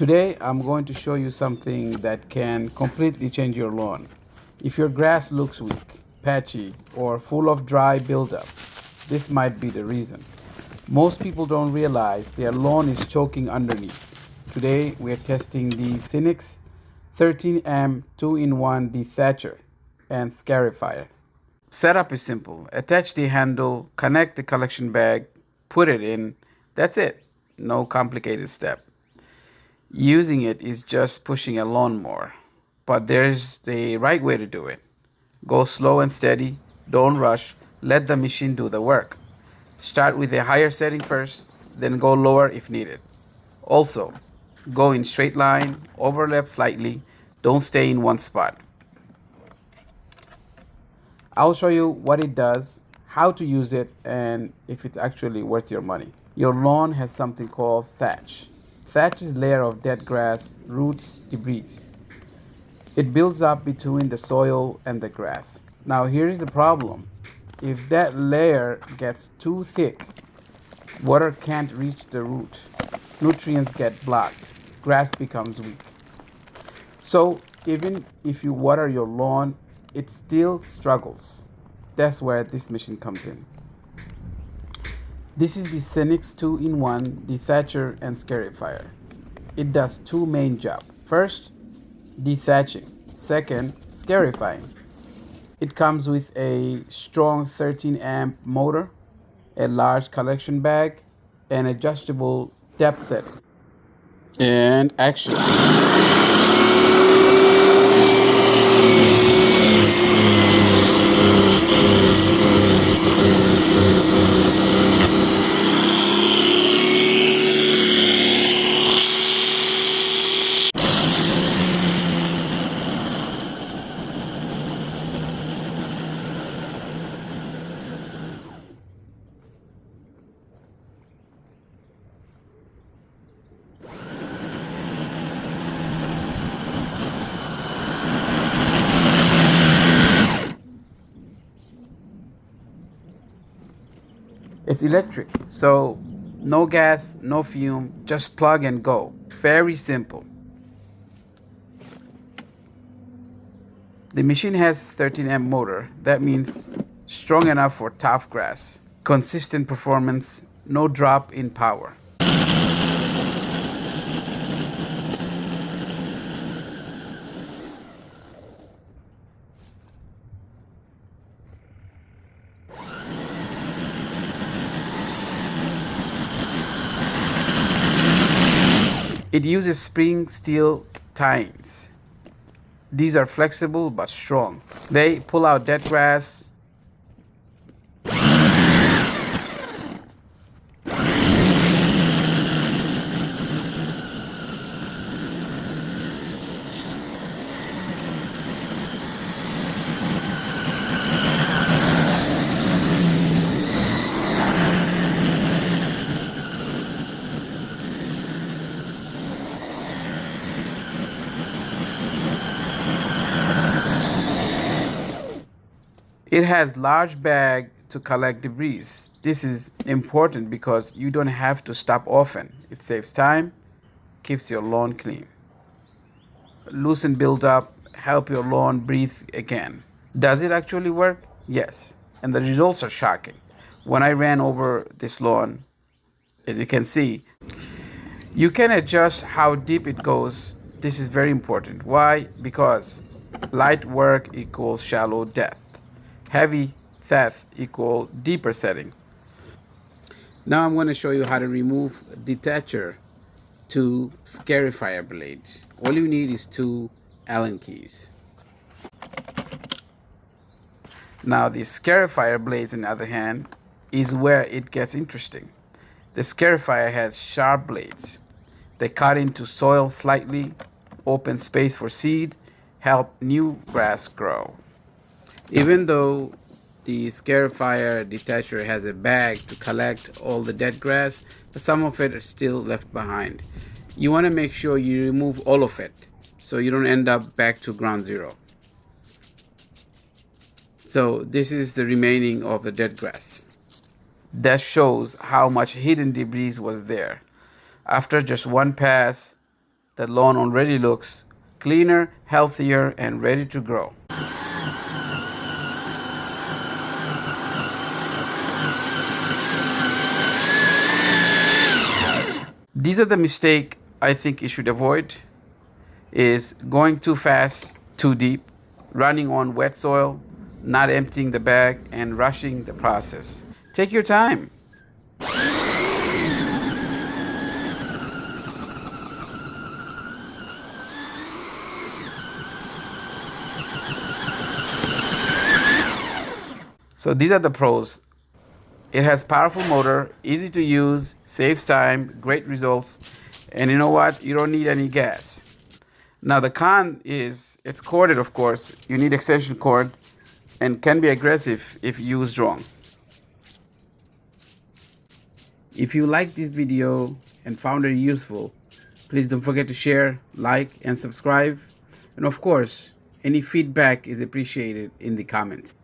Today I'm going to show you something that can completely change your lawn. If your grass looks weak, patchy, or full of dry buildup, this might be the reason. Most people don't realize their lawn is choking underneath. Today we are testing the SENIX 13M 2-in-1 dethatcher and scarifier. Setup is simple. Attach the handle, connect the collection bag, put it in. That's it. No complicated step. Using it is just pushing a lawnmower, but there's the right way to do it. Go slow and steady, don't rush, let the machine do the work. Start with a higher setting first, then go lower if needed. Also, go in straight line, overlap slightly, don't stay in one spot. I'll show you what it does, how to use it, and if it's actually worth your money. Your lawn has something called thatch. Thatch is a layer of dead grass, roots, debris. It builds up between the soil and the grass. Now here's the problem. If that layer gets too thick, water can't reach the root. Nutrients get blocked. Grass becomes weak. So even if you water your lawn, it still struggles. That's where this machine comes in. This is the SENIX 2-in-1 dethatcher and scarifier. It does two main jobs. First, dethatching. Second, scarifying. It comes with a strong 13 amp motor, a large collection bag, and adjustable depth setting. And action. It's electric, so no gas, no fume, just plug and go. Very simple. The machine has 13 amp motor. That means strong enough for tough grass. Consistent performance, no drop in power. It uses spring steel tines. These are flexible but strong. They pull out dead grass. It has large bag to collect debris. This is important because you don't have to stop often. It saves time, keeps your lawn clean. Loosen buildup, help your lawn breathe again. Does it actually work? Yes. And the results are shocking. When I ran over this lawn, as you can see, you can adjust how deep it goes. This is very important. Why? Because light work equals shallow depth. Heavy depth equal deeper setting. Now I'm going to show you how to remove detacher to scarifier blade. All you need is two Allen keys. Now the scarifier blades, on the other hand, is where it gets interesting. The scarifier has sharp blades. They cut into soil slightly, open space for seed, help new grass grow. Even though the scarifier dethatcher has a bag to collect all the dead grass, some of it is still left behind. You want to make sure you remove all of it so you don't end up back to ground zero. So this is the remaining of the dead grass. That shows how much hidden debris was there. After just one pass, The lawn already looks cleaner, healthier, and ready to grow. These are the mistake I think you should avoid, is going too fast, too deep, running on wet soil, not emptying the bag, and rushing the process. Take your time. So these are the pros. It has powerful motor, easy to use, saves time, great results, and you know what? You don't need any gas. Now the con is it's corded, of course. You need extension cord and can be aggressive if used wrong. If you liked this video and found it useful, please don't forget to share, like, and subscribe. And of course, any feedback is appreciated in the comments.